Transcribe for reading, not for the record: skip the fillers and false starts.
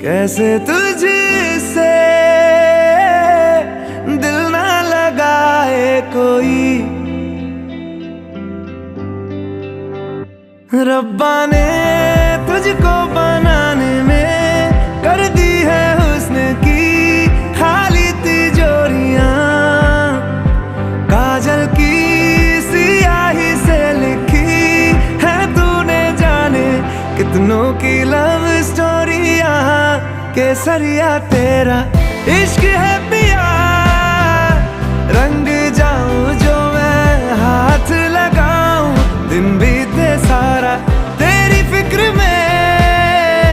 कैसे तुझसे दिल ना लगाए कोई। रब्बा ने तुझको बनाने में कर दी है हुस्न की खाली तिजोरियां। काजल की सियाही से लिखी है तूने जाने कितनों की लव स्टोरियां। केसरिया तेरा इश्क है